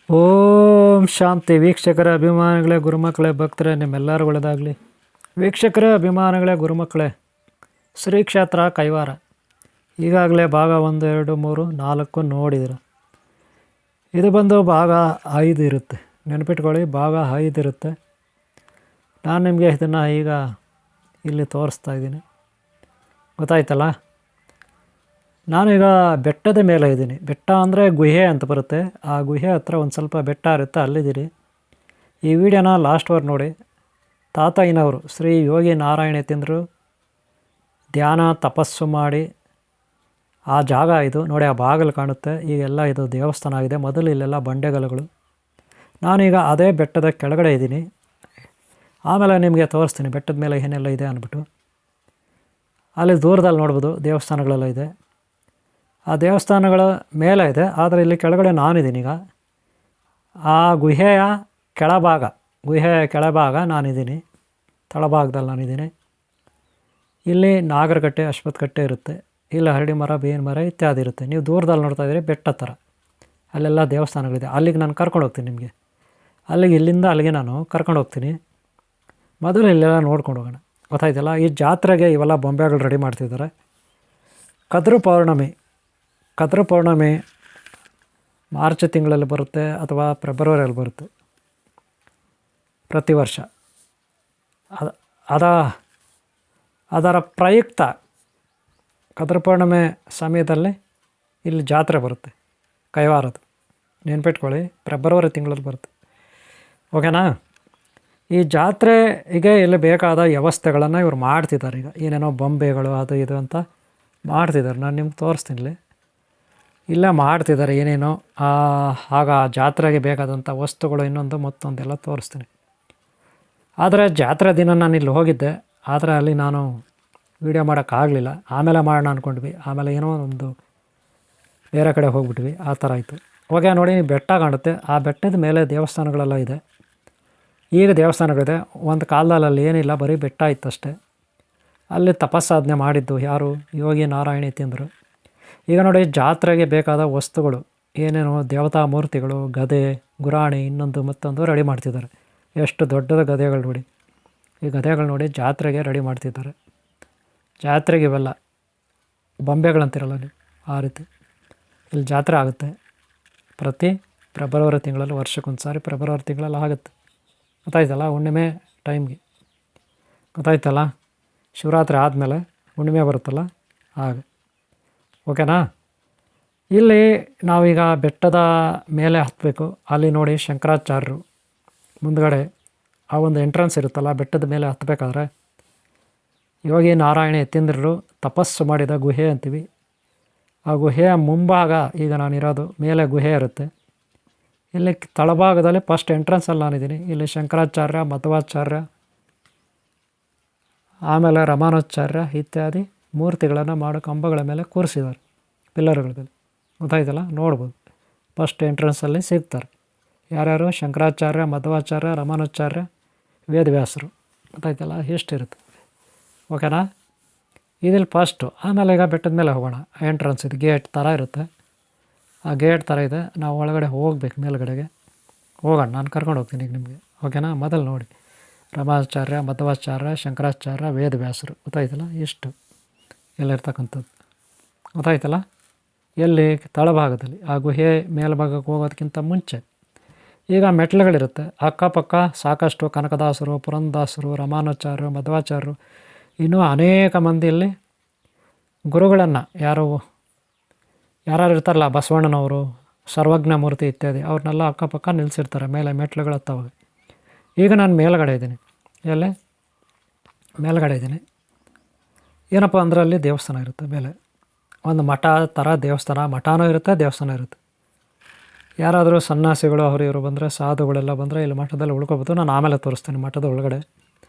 ಓಂ ಶಾಂತಿ. ವೀಕ್ಷಕರ ಅಭಿಮಾನಿಗಳೇ, ಗುರುಮಕ್ಕಳೇ, ಭಕ್ತರೇ, ನಿಮ್ಮೆಲ್ಲರೂ ಒಳ್ಳೆಯದಾಗಲಿ. ವೀಕ್ಷಕರೇ, ಅಭಿಮಾನಿಗಳೇ, ಗುರುಮಕ್ಕಳೇ, ಶ್ರೀ ಕ್ಷೇತ್ರ ಕೈವಾರ ಈಗಾಗಲೇ ಭಾಗ 1, 2, 3, 4 ನೋಡಿದ್ರು. ಇದು ಬಂದು ಭಾಗ 5 ಇರುತ್ತೆ. ನೆನಪಿಟ್ಕೊಳ್ಳಿ, ಭಾಗ 5 ಇರುತ್ತೆ. ನಾನು ನಿಮಗೆ ಇದನ್ನು ಈಗ ಇಲ್ಲಿ ತೋರಿಸ್ತಾ ಇದ್ದೀನಿ. ಗೊತ್ತಾಯ್ತಲ್ಲ? ನಾನೀಗ ಬೆಟ್ಟದ ಮೇಲೆ ಇದ್ದೀನಿ. ಬೆಟ್ಟ ಅಂದರೆ ಗುಹೆ ಅಂತ ಬರುತ್ತೆ. ಆ ಗುಹೆ ಹತ್ರ ಒಂದು ಸ್ವಲ್ಪ ಬೆಟ್ಟ ಇರುತ್ತೆ, ಅಲ್ಲಿದ್ದೀರಿ. ಈ ವಿಡಿಯೋನ ಲಾಸ್ಟ್ವರೆಗೆ ನೋಡಿ. ತಾತಯ್ಯನವರು ಶ್ರೀ ಯೋಗಿ ನಾರಾಯಣ ಯತೀಂದ್ರರು ಧ್ಯಾನ ತಪಸ್ಸು ಮಾಡಿ ಆ ಜಾಗ ಇದು ನೋಡಿ. ಆ ಬಾಗಿಲು ಕಾಣುತ್ತೆ. ಈಗೆಲ್ಲ ಇದು ದೇವಸ್ಥಾನ ಆಗಿದೆ. ಮೊದಲು ಇಲ್ಲೆಲ್ಲ ಬಂಡೆಗಲ್ಲುಗಳು. ನಾನೀಗ ಅದೇ ಬೆಟ್ಟದ ಕೆಳಗಡೆ ಇದ್ದೀನಿ. ಆಮೇಲೆ ನಿಮಗೆ ತೋರಿಸ್ತೀನಿ ಬೆಟ್ಟದ ಮೇಲೆ ಏನೆಲ್ಲ ಇದೆ ಅಂದ್ಬಿಟ್ಟು. ಅಲ್ಲಿ ದೂರದಲ್ಲಿ ನೋಡ್ಬೋದು ದೇವಸ್ಥಾನಗಳೆಲ್ಲ ಇದೆ. ಆ ದೇವಸ್ಥಾನಗಳ ಮೇಲೆ ಇದೆ, ಆದರೆ ಇಲ್ಲಿ ಕೆಳಗಡೆ ನಾನಿದ್ದೀನಿ ಈಗ. ಆ ಗುಹೆಯ ಕೆಳಭಾಗ ನಾನಿದ್ದೀನಿ. ತಳಭಾಗದಲ್ಲಿ ನಾನಿದ್ದೀನಿ. ಇಲ್ಲಿ ನಾಗರಕಟ್ಟೆ, ಅಶ್ವತ್ಥಕಟ್ಟೆ ಇರುತ್ತೆ. ಇಲ್ಲಿ ಹರಡಿ ಮರ, ಬೇವಿನ ಮರ ಇತ್ಯಾದಿ ಇರುತ್ತೆ. ನೀವು ದೂರದಲ್ಲಿ ನೋಡ್ತಾ ಇದ್ದೀರಿ ಬೆಟ್ಟ ಥರ. ಅಲ್ಲೆಲ್ಲ ದೇವಸ್ಥಾನಗಳಿದೆ. ಅಲ್ಲಿಗೆ ನಾನು ಕರ್ಕೊಂಡು ಹೋಗ್ತೀನಿ ನಿಮಗೆ. ಇಲ್ಲಿಂದ ಅಲ್ಲಿಗೆ ನಾನು ಕರ್ಕೊಂಡು ಹೋಗ್ತೀನಿ. ಮೊದಲು ಇಲ್ಲೆಲ್ಲ ನೋಡ್ಕೊಂಡು ಹೋಗೋಣ. ಗೊತ್ತಾಯ್ತಲ್ಲ? ಈ ಜಾತ್ರೆಗೆ ಇವೆಲ್ಲ ಬೊಂಬೆಗಳು ರೆಡಿ ಮಾಡ್ತಿದ್ದಾರೆ. ಕದ್ರು ಪೌರ್ಣಮಿ ಮಾರ್ಚ್ ತಿಂಗಳಲ್ಲಿ ಬರುತ್ತೆ ಅಥವಾ ಫೆಬ್ರವರಿಯಲ್ಲಿ ಬರುತ್ತೆ ಪ್ರತಿ ವರ್ಷ. ಅದರ ಪ್ರಯುಕ್ತ ಕದ್ರು ಪೌರ್ಣಮಿ ಸಮಯದಲ್ಲಿ ಇಲ್ಲಿ ಜಾತ್ರೆ ಬರುತ್ತೆ ಕೈವಾರದ್ದು. ನೆನ್ಪಿಟ್ಕೊಳ್ಳಿ, ಫೆಬ್ರವರಿ ತಿಂಗಳಲ್ಲಿ ಬರುತ್ತೆ. ಓಕೆನಾ? ಈ ಜಾತ್ರೆಗೆ ಇಲ್ಲಿ ಬೇಕಾದ ವ್ಯವಸ್ಥೆಗಳನ್ನು ಇವರು ಮಾಡ್ತಿದ್ದಾರೆ. ಈಗ ಏನೇನೋ ಬೊಂಬೆಗಳು ಅದು ಇದು ಅಂತ ಮಾಡ್ತಿದ್ದಾರೆ. ನಾನು ನಿಮ್ಗೆ ತೋರಿಸ್ತೀನಿ. ಇಲ್ಲೇ ಮಾಡ್ತಿದ್ದಾರೆ ಏನೇನೋ. ಆಗ ಜಾತ್ರೆಗೆ ಬೇಕಾದಂಥ ವಸ್ತುಗಳು ಇನ್ನೊಂದು ಮತ್ತೊಂದೆಲ್ಲ ತೋರಿಸ್ತೀನಿ. ಆದರೆ ಜಾತ್ರೆ ದಿನ ನಾನು ಇಲ್ಲಿ ಹೋಗಿದ್ದೆ, ಆದರೆ ಅಲ್ಲಿ ನಾನು ವೀಡಿಯೋ ಮಾಡೋಕ್ಕಾಗಲಿಲ್ಲ. ಆಮೇಲೆ ಮಾಡೋಣ ಅಂದ್ಕೊಂಡ್ವಿ. ಆಮೇಲೆ ಏನೋ ಒಂದು ಬೇರೆ ಕಡೆ ಹೋಗ್ಬಿಟ್ವಿ. ಆ ಥರ ಆಯಿತು. ಹೋಗಿ ನೋಡಿ, ಬೆಟ್ಟ ಕಾಣುತ್ತೆ. ಆ ಬೆಟ್ಟದ ಮೇಲೆ ದೇವಸ್ಥಾನಗಳೆಲ್ಲ ಇದೆ. ಈಗ ದೇವಸ್ಥಾನಗಳಿದೆ. ಒಂದು ಕಾಲದಲ್ಲಿ ಅಲ್ಲಿ ಏನಿಲ್ಲ, ಬರೀ ಬೆಟ್ಟ ಇತ್ತಷ್ಟೇ. ಅಲ್ಲಿ ತಪಸ್ಸಾಧನೆ ಮಾಡಿದ್ದು ಯಾರು? ಯೋಗಿ ನಾರಾಯಣ ಯತೀಂದ್ರರು. ಈಗ ನೋಡಿ, ಜಾತ್ರೆಗೆ ಬೇಕಾದ ವಸ್ತುಗಳು ಏನೇನೋ ದೇವತಾ ಮೂರ್ತಿಗಳು, ಗದೆ, ಗುರಾಣಿ, ಇನ್ನೊಂದು ಮತ್ತೊಂದು ರೆಡಿ ಮಾಡ್ತಿದ್ದಾರೆ. ಎಷ್ಟು ದೊಡ್ಡದ ಗದೆಗಳು ನೋಡಿ. ಈ ಗದೆಗಳು ನೋಡಿ ಜಾತ್ರೆಗೆ ರೆಡಿ ಮಾಡ್ತಿದ್ದಾರೆ. ಜಾತ್ರೆಗೆ ಇವೆಲ್ಲ ಬೊಂಬೆಗಳಂತಿರಲ್ಲ ನೀವು, ಆ ರೀತಿ ಇಲ್ಲಿ ಜಾತ್ರೆ ಆಗುತ್ತೆ ಪ್ರತಿ ಫೆಬ್ರವರಿ ತಿಂಗಳಲ್ಲಿ. ವರ್ಷಕ್ಕೊಂದು ಸಾರಿ ಫೆಬ್ರವರಿ ತಿಂಗಳಲ್ಲಿ ಆಗುತ್ತೆ. ಗೊತ್ತಾಯ್ತಲ್ಲ? ಹುಣ್ಣಿಮೆ ಟೈಮ್ಗೆ. ಗೊತ್ತಾಯ್ತಲ್ಲ? ಶಿವರಾತ್ರಿ ಆದಮೇಲೆ ಹುಣ್ಣಿಮೆ ಬರುತ್ತಲ್ಲ, ಹಾಗೆ. ಓಕೆನಾ? ಇಲ್ಲಿ ನಾವೀಗ ಬೆಟ್ಟದ ಮೇಲೆ ಹತ್ತಬೇಕು. ಅಲ್ಲಿ ನೋಡಿ ಶಂಕರಾಚಾರ್ಯರು ಮುಂದ್ಗಡೆ ಆ ಒಂದು ಎಂಟ್ರೆನ್ಸ್ ಇರುತ್ತಲ್ಲ, ಬೆಟ್ಟದ ಮೇಲೆ ಹತ್ತಬೇಕಾದ್ರೆ ಯೋಗಿ ನಾರಾಯಣ ಯತೀಂದ್ರರು ತಪಸ್ಸು ಮಾಡಿದ ಗುಹೆ ಅಂತೀವಿ. ಆ ಗುಹೆಯ ಮುಂಭಾಗ ಈಗ ನಾನಿರೋದು. ಮೇಲೆ ಗುಹೆ ಇರುತ್ತೆ. ಇಲ್ಲಿ ತಳಭಾಗದಲ್ಲಿ ಫಸ್ಟ್ ಎಂಟ್ರೆನ್ಸಲ್ಲಿ ನಾನಿದ್ದೀನಿ. ಇಲ್ಲಿ ಶಂಕರಾಚಾರ್ಯ, ಮಧ್ವಾಚಾರ್ಯ, ಆಮೇಲೆ ರಮಾನುಚಾರ್ಯ ಇತ್ಯಾದಿ ಮೂರ್ತಿಗಳನ್ನು ಮಾಡೋ ಕಂಬಗಳ ಮೇಲೆ ಕೂರಿಸಿದ್ದಾರೆ, ಪಿಲ್ಲರ್ಗಳ ಮೇಲೆ. ಗೊತ್ತಾಯ್ತಲ್ಲ? ನೋಡ್ಬೋದು. ಫಸ್ಟ್ ಎಂಟ್ರೆನ್ಸಲ್ಲಿ ಸಿಗ್ತಾರೆ ಯಾರ್ಯಾರು? ಶಂಕರಾಚಾರ್ಯ, ಮಧ್ವಾಚಾರ್ಯ, ರಮಾನುಚಾರ್ಯ, ವೇದವ್ಯಾಸರು. ಗೊತ್ತಾಯ್ತಲ್ಲ? ಎಷ್ಟಿರುತ್ತೆ. ಓಕೆನಾ? ಇದಿಲ್ಲಿ ಫಸ್ಟು. ಆಮೇಲೆ ಈಗ ಬೆಟ್ಟದ ಮೇಲೆ ಹೋಗೋಣ. ಎಂಟ್ರೆನ್ಸ್ ಇದು ಗೇಟ್ ಥರ ಇರುತ್ತೆ. ಆ ಗೇಟ್ ಥರ ಇದೆ. ನಾವು ಒಳಗಡೆ ಹೋಗ್ಬೇಕು. ಮೇಲ್ಗಡೆಗೆ ಹೋಗೋಣ. ನಾನು ಕರ್ಕೊಂಡು ಹೋಗ್ತೀನಿ ಈಗ ನಿಮಗೆ. ಓಕೆನಾ? ಮೊದಲು ನೋಡಿ, ರಮಾಚಾರ್ಯ, ಮಧ್ವಾಚಾರ್ಯ, ಶಂಕರಾಚಾರ್ಯ, ವೇದವ್ಯಾಸರು. ಗೊತ್ತಾಯ್ತಲ್ಲ? ಇಷ್ಟು ಎಲ್ಲ ಇರ್ತಕ್ಕಂಥದ್ದು. ಗೊತ್ತಾಯ್ತಲ್ಲ? ಎಲ್ಲಿ? ತಳಭಾಗದಲ್ಲಿ. ಆ ಗುಹೆ ಮೇಲ್ಭಾಗಕ್ಕೆ ಹೋಗೋದಕ್ಕಿಂತ ಮುಂಚೆ ಈಗ ಮೆಟ್ಲುಗಳಿರುತ್ತೆ. ಅಕ್ಕಪಕ್ಕ ಸಾಕಷ್ಟು ಕನಕದಾಸರು, ಪುರಂದಾಸರು, ರಮಾನುಚಾರ್ಯರು, ಮಧ್ವಾಚಾರ್ಯರು, ಇನ್ನೂ ಅನೇಕ ಮಂದಿ ಇಲ್ಲಿ ಗುರುಗಳನ್ನು ಯಾರು ಇರ್ತಾರಲ್ಲ, ಬಸವಣ್ಣನವರು, ಸರ್ವಜ್ಞ ಮೂರ್ತಿ ಇತ್ಯಾದಿ, ಅವ್ರನ್ನೆಲ್ಲ ಅಕ್ಕಪಕ್ಕ ನಿಲ್ಲಿಸಿರ್ತಾರೆ ಮೇಲೆ ಮೆಟ್ಲುಗಳು ಹತ್ತವಾಗ. ಈಗ ನಾನು ಮೇಲ್ಗಡೆ ಇದ್ದೀನಿ. ಎಲ್ಲೇ? ಮೇಲ್ಗಡೆ ಇದ್ದೀನಿ. ಏನಪ್ಪ ಅಂದ್ರೆ ಅಲ್ಲಿ ದೇವಸ್ಥಾನ ಇರುತ್ತೆ. ಮೇಲೆ ಒಂದು ಮಠ ಥರ ದೇವಸ್ಥಾನ. ಮಠನೂ ಇರುತ್ತೆ, ದೇವಸ್ಥಾನ ಇರುತ್ತೆ. ಯಾರಾದರೂ ಸನ್ಯಾಸಿಗಳು ಅವರು ಇವರು ಬಂದರೆ, ಸಾಧುಗಳೆಲ್ಲ ಬಂದರೆ ಇಲ್ಲಿ ಮಠದಲ್ಲಿ ಉಳ್ಕೊಬೋದು. ನಾನು ಆಮೇಲೆ ತೋರಿಸ್ತೀನಿ ಮಠದ ಒಳಗಡೆ.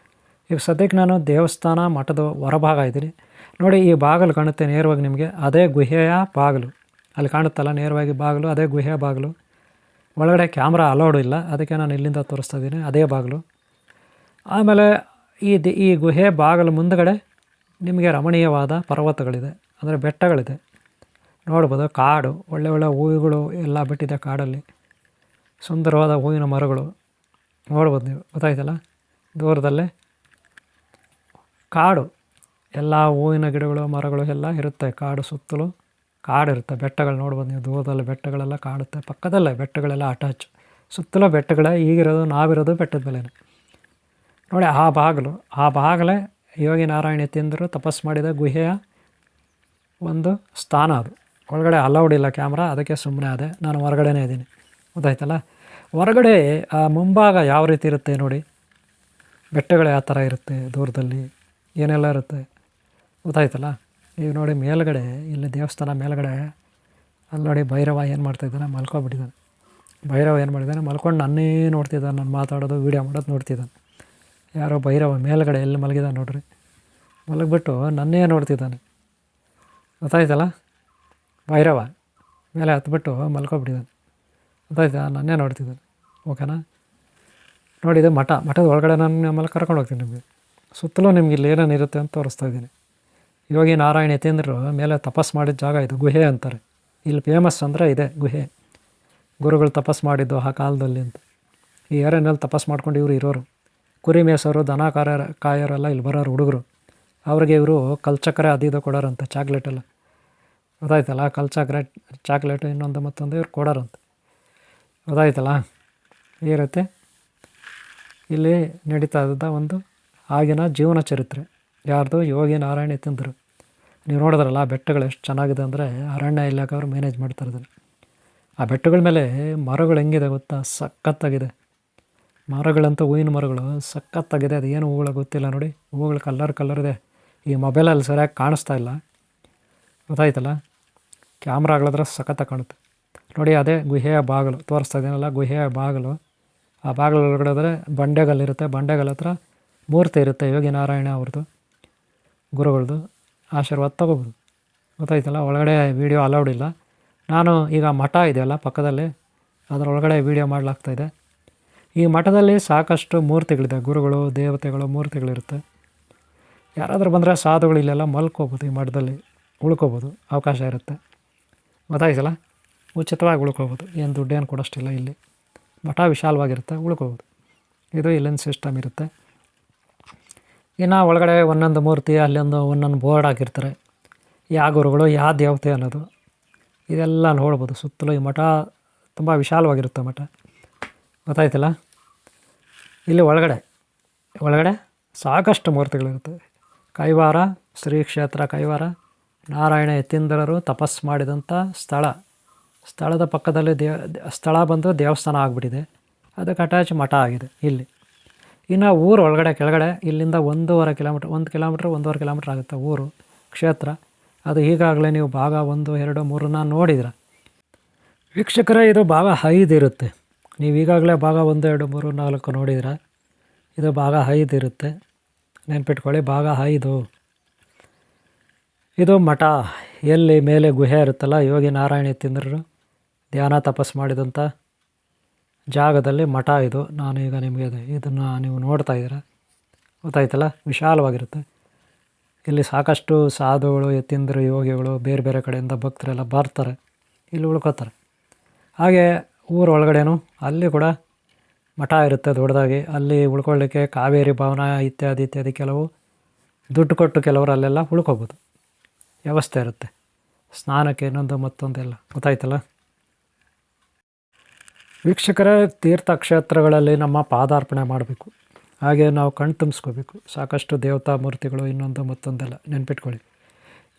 ಈಗ ಸದ್ಯಕ್ಕೆ ನಾನು ದೇವಸ್ಥಾನ ಮಠದ ಹೊರಭಾಗ ಇದ್ದೀನಿ. ನೋಡಿ, ಈ ಬಾಗಿಲು ಕಾಣುತ್ತೆ ನೇರವಾಗಿ ನಿಮಗೆ. ಅದೇ ಗುಹೆಯ ಬಾಗಿಲು. ಅಲ್ಲಿ ಕಾಣುತ್ತಲ್ಲ ನೇರವಾಗಿ ಬಾಗಿಲು, ಅದೇ ಗುಹೆಯ ಬಾಗಿಲು. ಒಳಗಡೆ ಕ್ಯಾಮ್ರಾ ಅಲೌಡ್ ಇಲ್ಲ, ಅದಕ್ಕೆ ನಾನು ಇಲ್ಲಿಂದ ತೋರಿಸ್ತಾ ಇದ್ದೀನಿ. ಅದೇ ಬಾಗಿಲು. ಆಮೇಲೆ ಈ ಗುಹೆ ಬಾಗಿಲು ಮುಂದುಗಡೆ ನಿಮಗೆ ರಮಣೀಯವಾದ ಪರ್ವತಗಳಿದೆ, ಅಂದರೆ ಬೆಟ್ಟಗಳಿದೆ. ನೋಡ್ಬೋದು. ಕಾಡು, ಒಳ್ಳೆ ಒಳ್ಳೆ ಹೂವುಗಳು ಎಲ್ಲ ಬಿಟ್ಟಿದೆ ಕಾಡಲ್ಲಿ. ಸುಂದರವಾದ ಹೂವಿನ ಮರಗಳು ನೋಡ್ಬೋದು ನೀವು, ಗೊತ್ತಾಯ್ತಲ್ಲ. ದೂರದಲ್ಲೇ ಕಾಡು, ಎಲ್ಲ ಹೂವಿನ ಗಿಡಗಳು ಮರಗಳು ಎಲ್ಲ ಇರುತ್ತೆ. ಕಾಡು ಸುತ್ತಲೂ ಕಾಡಿರುತ್ತೆ. ಬೆಟ್ಟಗಳು ನೋಡ್ಬೋದು ನೀವು, ದೂರದಲ್ಲಿ ಬೆಟ್ಟಗಳೆಲ್ಲ ಕಾಡುತ್ತೆ. ಪಕ್ಕದಲ್ಲೇ ಬೆಟ್ಟಗಳೆಲ್ಲ ಅಟ್ಯಾಚ್, ಸುತ್ತಲೂ ಬೆಟ್ಟಗಳೇ. ಈಗಿರೋದು ನಾವಿರೋದು ಬೆಟ್ಟದ ಮೇಲೆನೆ ನೋಡಿ. ಆ ಬಾಗಲೇ ಯೋಗಿ ನಾರಾಯಣ ಯತೀಂದ್ರರು ತಪಸ್ಸು ಮಾಡಿದ ಗುಹೆಯ ಒಂದು ಸ್ಥಾನ ಅದು. ಒಳಗಡೆ ಅಲೌಡ್ ಇಲ್ಲ ಕ್ಯಾಮ್ರಾ, ಅದಕ್ಕೆ ಸುಮ್ಮನೆ ಅದೇ, ನಾನು ಹೊರಗಡೆನೇ ಇದ್ದೀನಿ, ಗೊತ್ತಾಯ್ತಲ್ಲ. ಹೊರಗಡೆ ಆ ಮುಂಭಾಗ ಯಾವ ರೀತಿ ಇರುತ್ತೆ ನೋಡಿ, ಬೆಟ್ಟಗಳು ಯಾವ ಥರ ಇರುತ್ತೆ, ದೂರದಲ್ಲಿ ಏನೆಲ್ಲ ಇರುತ್ತೆ, ಗೊತ್ತಾಯ್ತಲ್ಲ. ಈಗ ನೋಡಿ ಮೇಲ್ಗಡೆ, ಇಲ್ಲಿ ದೇವಸ್ಥಾನ ಮೇಲ್ಗಡೆ ಅಲ್ಲಿ ನೋಡಿ ಭೈರವ ಏನು ಮಾಡ್ತಾಯಿದ್ದಾನೆ, ಮಲ್ಕೊಬಿಟ್ಟಿದ್ದಾನೆ. ಭೈರವ ಏನು ಮಾಡಿದ್ದಾನೆ, ಮಲ್ಕೊಂಡು ನನ್ನೇ ನೋಡ್ತಿದ್ದಾನೆ, ನಾನು ಮಾತಾಡೋದು ವೀಡಿಯೋ ಮಾಡೋದು ನೋಡ್ತಿದ್ದಾನೆ. ಯಾರೋ ಭೈರವ ಮೇಲ್ಗಡೆ ಎಲ್ಲಿ ಮಲಗಿದ್ದಾನೆ ನೋಡ್ರಿ, ಮಲಗಿಬಿಟ್ಟು ನನ್ನೇ ನೋಡ್ತಿದ್ದಾನೆ, ಗೊತ್ತಾಯ್ತಲ್ಲ. ಭೈರವ ಮೇಲೆ ಹತ್ಬಿಟ್ಟು ಮಲ್ಕೊಬಿಟ್ಟಿದ್ದಾನೆ, ಗೊತ್ತಾಯ್ತಾ, ನನ್ನೇ ನೋಡ್ತಿದ್ದಾನೆ. ಓಕೆನಾ. ನೋಡಿ ಇದು ಮಠದ ಒಳಗಡೆ ನಾನು ಆಮೇಲೆ ಕರ್ಕೊಂಡು ಹೋಗ್ತೀನಿ ನಿಮಗೆ. ಸುತ್ತಲೂ ನಿಮ್ಗೆ ಇಲ್ಲಿ ಏನೇನು ಇರುತ್ತೆ ಅಂತ ತೋರಿಸ್ತಾ ಇದ್ದೀನಿ. ಯೋಗಿ ನಾರಾಯಣ ಯತೀಂದ್ರರು ಮೇಲೆ ತಪಸ್ಸು ಮಾಡಿದ ಜಾಗ ಇದು, ಗುಹೆ ಅಂತಾರೆ. ಇಲ್ಲಿ ಫೇಮಸ್ ಅಂದರೆ ಇದೆ ಗುಹೆ, ಗುರುಗಳು ತಪಸ್ಸು ಮಾಡಿದ್ದು ಆ ಕಾಲದಲ್ಲಿ ಅಂತ. ಈ ಏರಿಯಾನಲ್ಲಿ ತಪಸ್ಸು ಮಾಡ್ಕೊಂಡು ಇವರು ಇರೋರು. ಕುರಿ ಮೇಸೋರು, ದನ ಕಾಯೋರೆಲ್ಲ ಇಲ್ಲಿ ಬರೋರು ಹುಡುಗರು. ಅವ್ರಿಗೆ ಇವರು ಕಲ್ಚಕ್ರೆ ಅದು ಕೊಡೋರಂತೆ, ಚಾಕ್ಲೇಟೆಲ್ಲ, ಗೊತ್ತಾಯ್ತಲ್ಲ. ಚಾಕ್ಲೇಟು ಇನ್ನೊಂದು ಮತ್ತೊಂದು ಇವ್ರು ಕೊಡೋರಂತೆ, ಗೊತ್ತಾಯ್ತಲ್ಲ. ಈ ರೀತಿ ಇಲ್ಲಿ ನಡೀತಾ ಇದ್ದ ಒಂದು ಆಗಿನ ಜೀವನ ಚರಿತ್ರೆ ಯಾರ್ದು, ಯೋಗಿ ನಾರಾಯಣ ಯತೀಂದ್ರರು. ನೀವು ನೋಡಿದ್ರಲ್ಲ ಬೆಟ್ಟಗಳು ಎಷ್ಟು ಚೆನ್ನಾಗಿದೆ ಅಂದರೆ, ಅರಣ್ಯ ಇಲಾಖೆ ಅವರು ಮ್ಯಾನೇಜ್ ಮಾಡ್ತಾರೆ ಅದನ್ನು. ಆ ಬೆಟ್ಟಗಳ ಮೇಲೆ ಮರಗಳು ಹೆಂಗಿದೆ ಗೊತ್ತಾ, ಸಖತ್ತಾಗಿದೆ. ಮರಗಳಂತೂ ಹೂವಿನ ಮರಗಳು ಸಖತ್ತಾಗಿದೆ. ಅದು ಏನು ಹೂಗಳು ಗೊತ್ತಿಲ್ಲ ನೋಡಿ, ಹೂಗಳು ಕಲರ್ ಇದೆ. ಈ ಮೊಬೈಲಲ್ಲಿ ಸರಿಯಾಗಿ ಕಾಣಿಸ್ತಾ ಇಲ್ಲ, ಗೊತ್ತಾಯ್ತಲ್ಲ. ಕ್ಯಾಮ್ರಾಗಳಾದ್ರೆ ಸಖತ್ತಾಗಿ ಕಾಣುತ್ತೆ ನೋಡಿ. ಅದೇ ಗುಹೆಯ ಬಾಗಿಲು ತೋರಿಸ್ತಾ ಇದ್ದೀನಲ್ಲ, ಗುಹೆಯ ಬಾಗಿಲು. ಆ ಬಾಗಿಲು ಒಳಗಡೆ ಹೋದರೆ ಬಂಡೆಗಲ್ಲಿರುತ್ತೆ. ಬಂಡೆಗಲ್ಲ ಹತ್ರ ಮೂರ್ತಿ ಇರುತ್ತೆ, ಯೋಗಿ ನಾರಾಯಣ ಅವ್ರದ್ದು, ಗುರುಗಳದ್ದು. ಆಶೀರ್ವಾದ ತೊಗೋಬೋದು, ಗೊತ್ತಾಯ್ತಲ್ಲ. ಒಳಗಡೆ ವೀಡಿಯೋ ಅಲೌಡ್ ಇಲ್ಲ. ನಾನು ಈಗ ಮಠ ಇದೆಯಲ್ಲ ಪಕ್ಕದಲ್ಲಿ, ಅದರೊಳಗಡೆ ವೀಡಿಯೋ ಮಾಡಲಾಗ್ತಾಯಿದೆ. ಈ ಮಠದಲ್ಲಿ ಸಾಕಷ್ಟು ಮೂರ್ತಿಗಳಿದೆ, ಗುರುಗಳು ದೇವತೆಗಳು ಮೂರ್ತಿಗಳಿರುತ್ತೆ. ಯಾರಾದರೂ ಬಂದರೆ ಸಾಧುಗಳು ಇಲ್ಲೆಲ್ಲ ಮಲ್ಕೋಬೋದು, ಈ ಮಠದಲ್ಲಿ ಉಳ್ಕೋಬೋದು, ಅವಕಾಶ ಇರುತ್ತೆ, ಗೊತ್ತಾಯ್ತಲ್ಲ. ಉಚಿತವಾಗಿ ಉಳ್ಕೋಬೋದು, ಏನು ದುಡ್ಡೇನು ಕೊಡೋಷ್ಟಿಲ್ಲ. ಇಲ್ಲಿ ಮಠ ವಿಶಾಲವಾಗಿರುತ್ತೆ, ಉಳ್ಕೋಬೋದು. ಇದು ಇಲ್ಲಿನ ಸಿಸ್ಟಮ್ ಇರುತ್ತೆ. ಇನ್ನು ಒಳಗಡೆ ಒಂದೊಂದು ಮೂರ್ತಿ, ಒಂದೊಂದು ಬೋರ್ಡ್ ಹಾಕಿರ್ತಾರೆ, ಯಾವ ಗುರುಗಳು ಯಾವ ದೇವತೆ ಅನ್ನೋದು, ಇದೆಲ್ಲ ನೋಡ್ಬೋದು. ಸುತ್ತಲೂ ಈ ಮಠ ತುಂಬ ವಿಶಾಲವಾಗಿರುತ್ತೆ ಮಠ, ಗೊತ್ತಾಯ್ತಲ್ಲ. ಇಲ್ಲಿ ಒಳಗಡೆ ಸಾಕಷ್ಟು ಮೂರ್ತಿಗಳಿರುತ್ತೆ. ಕೈವಾರ ಶ್ರೀ ಕ್ಷೇತ್ರ ಕೈವಾರ ನಾರಾಯಣ ಯತೀಂದ್ರರು ತಪಸ್ಸು ಮಾಡಿದಂಥ ಸ್ಥಳದ ಪಕ್ಕದಲ್ಲಿ ಸ್ಥಳ ಬಂದು ದೇವಸ್ಥಾನ ಆಗಿಬಿಟ್ಟಿದೆ, ಅದಕ್ಕೆ ಅಟ್ಯಾಚ್ ಮಠ ಆಗಿದೆ ಇಲ್ಲಿ. ಇನ್ನು ಊರು ಒಳಗಡೆ ಕೆಳಗಡೆ ಇಲ್ಲಿಂದ 1.5 ಕಿಲೋಮೀಟ್ರ್, 1.5 ಕಿಲೋಮೀಟ್ರ್ ಆಗುತ್ತೆ ಊರು ಕ್ಷೇತ್ರ. ಅದು ಈಗಾಗಲೇ ನೀವು ಭಾಗ 1, 2, 3 ನೋಡಿದಿರ ವೀಕ್ಷಕರೇ. ಇದು ಭಾಗ 5 ಇರುತ್ತೆ. ನೀವು ಈಗಾಗಲೇ ಭಾಗ 1, 2, 3, 4 ನೋಡಿದಿರ. ಇದು ಭಾಗ 5 ಇರುತ್ತೆ, ನೆನ್ಪಿಟ್ಕೊಳ್ಳಿ, ಭಾಗ 5. ಇದು ಮಠ, ಎಲ್ಲಿ ಮೇಲೆ ಗುಹೆ ಇರುತ್ತಲ್ಲ, ಯೋಗಿ ನಾರಾಯಣ ಯತೀಂದ್ರರು ಧ್ಯಾನ ತಪಸ್ಸು ಮಾಡಿದಂಥ ಜಾಗದಲ್ಲಿ ಮಠ ಇದು. ನಾನು ಈಗ ನಿಮಗೆ ಇದನ್ನು ನೀವು ನೋಡ್ತಾ ಇದ್ದೀರ, ಗೊತ್ತಾಯ್ತಲ್ಲ. ವಿಶಾಲವಾಗಿರುತ್ತೆ. ಇಲ್ಲಿ ಸಾಕಷ್ಟು ಸಾಧುಗಳು, ಯತೀಂದ್ರ ಯೋಗಿಗಳು, ಬೇರೆ ಬೇರೆ ಕಡೆಯಿಂದ ಭಕ್ತರೆಲ್ಲ ಬರ್ತಾರೆ, ಇಲ್ಲಿ ಉಳ್ಕೋತಾರೆ. ಹಾಗೆ ಊರೊಳಗಡೆನೂ ಅಲ್ಲಿ ಕೂಡ ಮಠ ಇರುತ್ತೆ ದೊಡ್ಡದಾಗಿ. ಅಲ್ಲಿ ಉಳ್ಕೊಳ್ಳಿಕ್ಕೆ ಕಾವೇರಿ ಭವನ ಇತ್ಯಾದಿ ಕೆಲವು ದುಡ್ಡು ಕೊಟ್ಟು ಕೆಲವರು ಅಲ್ಲೆಲ್ಲ ಉಳ್ಕೋಬೋದು, ವ್ಯವಸ್ಥೆ ಇರುತ್ತೆ. ಸ್ನಾನಕ್ಕೆ ಇನ್ನೊಂದು ಮತ್ತೊಂದೆಲ್ಲ, ಗೊತ್ತಾಯ್ತಲ್ಲ. ವೀಕ್ಷಕರೇ, ತೀರ್ಥಕ್ಷೇತ್ರಗಳಲ್ಲಿ ನಮ್ಮ ಪಾದಾರ್ಪಣೆ ಮಾಡಬೇಕು. ಹಾಗೆ ನಾವು ಕಣ್ಣು ತುಂಬಿಸ್ಕೋಬೇಕು. ಸಾಕಷ್ಟು ದೇವತಾ ಮೂರ್ತಿಗಳು ಇನ್ನೊಂದು ಮತ್ತೊಂದೆಲ್ಲ ನೆನ್ಪಿಟ್ಕೊಳ್ಳಿ.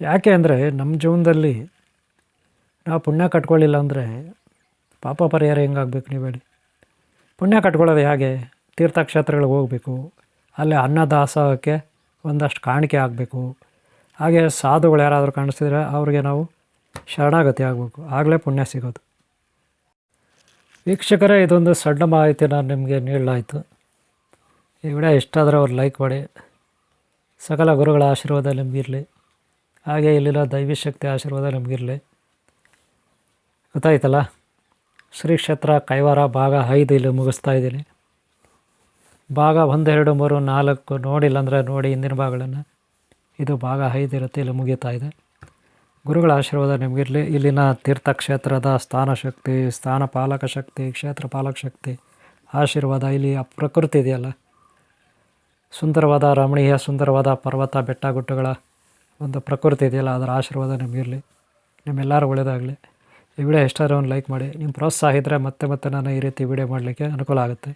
ಯಾಕೆ ಅಂದರೆ ನಮ್ಮ ಜೀವನದಲ್ಲಿ ನಾವು ಪುಣ್ಯ ಕಟ್ಕೊಳ್ಳಿಲ್ಲ ಅಂದರೆ ಪಾಪ ಪರಿಹಾರ ಹೆಂಗಾಗಬೇಕು ನೀವು ಹೇಳಿ. ಪುಣ್ಯ ಕಟ್ಕೊಳ್ಳೋದು ಹೇಗೆ? ತೀರ್ಥಕ್ಷೇತ್ರಗಳಿಗೆ ಹೋಗಬೇಕು, ಅಲ್ಲಿ ಅನ್ನದಾಸೋಹಕ್ಕೆ ಒಂದಷ್ಟು ಕಾಣಿಕೆ ಆಗಬೇಕು. ಹಾಗೆ ಸಾಧುಗಳು ಯಾರಾದರೂ ಕಾಣಿಸ್ತಿದ್ರೆ ಅವ್ರಿಗೆ ನಾವು ಶರಣಾಗತಿ ಆಗಬೇಕು, ಆಗಲೇ ಪುಣ್ಯ ಸಿಗೋದು. ವೀಕ್ಷಕರೇ, ಇದೊಂದು ಸಣ್ಣ ಮಾಹಿತಿ ನಾನು ನಿಮಗೆ ನೀಡಲಾಯಿತು. ಈ ವಿಡಿಯೋ ಇಷ್ಟ ಆದರೆ ಅವ್ರು ಲೈಕ್ ಮಾಡಿ. ಸಕಲ ಗುರುಗಳ ಆಶೀರ್ವಾದ ನಿಮಗಿರಲಿ, ಹಾಗೆ ಇಲ್ಲಿನ ದೈವಿ ಶಕ್ತಿ ಆಶೀರ್ವಾದ ನಿಮಗಿರಲಿ, ಗೊತ್ತಾಯ್ತಲ್ಲ. ಶ್ರೀ ಕ್ಷೇತ್ರ ಕೈವಾರ ಭಾಗ 5 ಇಲ್ಲಿ ಮುಗಿಸ್ತಾ ಇದ್ದೀನಿ. ಭಾಗ 1, 2, 3, 4 ನೋಡಿಲ್ಲ ಅಂದರೆ ನೋಡಿ ಹಿಂದಿನ ಭಾಗಗಳನ್ನು. ಇದು ಭಾಗ 5 ಇರುತ್ತೆ, ಇಲ್ಲಿ ಮುಗೀತಾ ಇದೆ. ಗುರುಗಳ ಆಶೀರ್ವಾದ ನಿಮಗಿರಲಿ. ಇಲ್ಲಿನ ತೀರ್ಥಕ್ಷೇತ್ರದ ಸ್ಥಾನ ಶಕ್ತಿ, ಸ್ಥಾನ ಪಾಲಕ ಶಕ್ತಿ, ಕ್ಷೇತ್ರ ಪಾಲಕ ಶಕ್ತಿ ಆಶೀರ್ವಾದ, ಇಲ್ಲಿ ಆ ಪ್ರಕೃತಿ ಇದೆಯಲ್ಲ, ಸುಂದರವಾದ ರಮಣೀಯ ಸುಂದರವಾದ ಪರ್ವತ ಬೆಟ್ಟ ಗುಡ್ಡಗಳ ಒಂದು ಪ್ರಕೃತಿ ಇದೆಯಲ್ಲ, ಅದರ ಆಶೀರ್ವಾದ ನಿಮಗಿರಲಿ. ನಿಮ್ಮೆಲ್ಲರೂ ಒಳ್ಳೆಯದಾಗಲಿ. ಈ ವಿಡಿಯೋ ಇಷ್ಟಾದರೆ ಒಂದು ಲೈಕ್ ಮಾಡಿ. ನಿಮ್ಮ ಪ್ರೋತ್ಸಾಹ ಇದ್ದರೆ ಮತ್ತೆ ಮತ್ತೆ ನಾನು ಈ ರೀತಿ ವಿಡಿಯೋ ಮಾಡಲಿಕ್ಕೆ ಅನುಕೂಲ ಆಗುತ್ತೆ.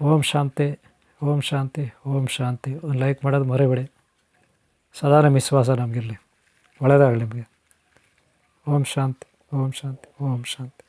ಓಂ ಶಾಂತಿ, ಓಂ ಶಾಂತಿ, ಓಂ ಶಾಂತಿ. ಒಂದು ಲೈಕ್ ಮಾಡೋದು ಮರಿಬೇಡಿ. ಸದಾ ನಮ್ಮ ವಿಶ್ವಾಸ ನಮಗಿರಲಿ. ಒಳ್ಳೆಯದಾಗಲಿ ನಿಮಗೆ. ಓಂ ಶಾಂತಿ, ಓಂ ಶಾಂತಿ, ಓಂ ಶಾಂತಿ.